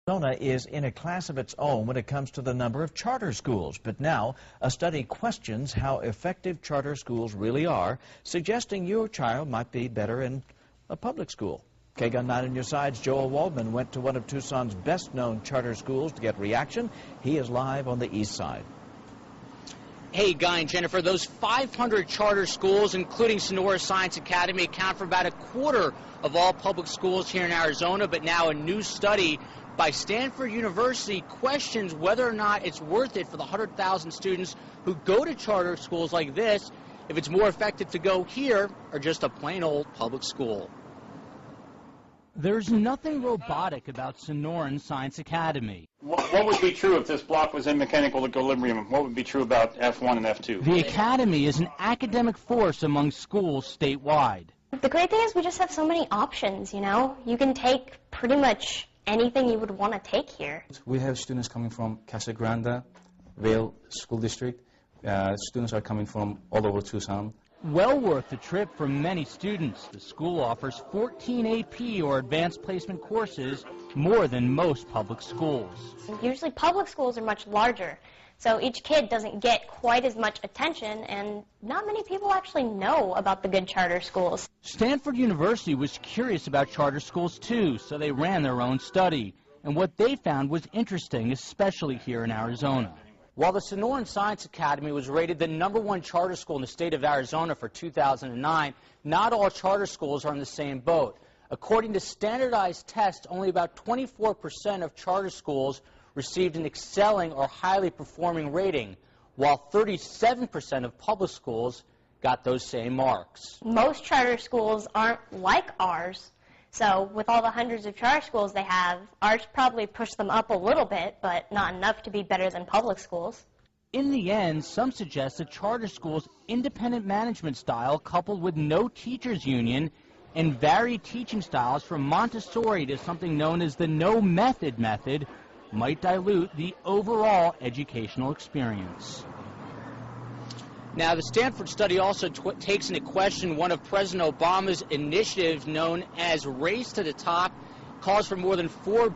Arizona is in a class of its own when it comes to the number of charter schools. But now, a study questions how effective charter schools really are, suggesting your child might be better in a public school. KGUN 9 on your side's Joel Waldman went to one of Tucson's best-known charter schools to get reaction. He is live on the east side. Hey, Guy and Jennifer, those 500 charter schools, including Sonoran Science Academy, account for about a quarter of all public schools here in Arizona. But now a new study by Stanford University questions whether or not it's worth it for the 100,000 students who go to charter schools like this, if it's more effective to go here or just a plain old public school. There's nothing robotic about Sonoran Science Academy. What would be true if this block was in mechanical equilibrium? What would be true about F1 and F2? The academy is an academic force among schools statewide. The great thing is we just have so many options, you know? You can take pretty much anything you would want to take here. We have students coming from Casa Grande, Vale School District. Students are coming from all over Tucson. Well worth the trip for many students. The school offers 14 AP or advanced placement courses, more than most public schools. Usually public schools are much larger, so each kid doesn't get quite as much attention, and not many people actually know about the good charter schools. Stanford University was curious about charter schools too, so they ran their own study. And what they found was interesting, especially here in Arizona. While the Sonoran Science Academy was rated the #1 charter school in the state of Arizona for 2009, not all charter schools are in the same boat. According to standardized tests, only about 24% of charter schools received an excelling or highly performing rating, while 37% of public schools got those same marks. Most charter schools aren't like ours. So with all the hundreds of charter schools they have, ours probably pushed them up a little bit, but not enough to be better than public schools. In the end, some suggest that charter schools' independent management style, coupled with no teachers union and varied teaching styles from Montessori to something known as the no-method method, might dilute the overall educational experience. Now, the Stanford study also takes into question one of President Obama's initiatives known as Race to the Top. Calls for more than $4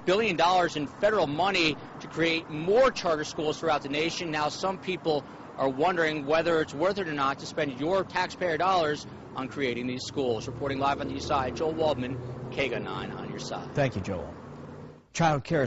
billion in federal money to create more charter schools throughout the nation. Now, some people are wondering whether it's worth it or not to spend your taxpayer dollars on creating these schools. Reporting live on the east side, Joel Waldman, KGUN 9 on your side. Thank you, Joel. Child care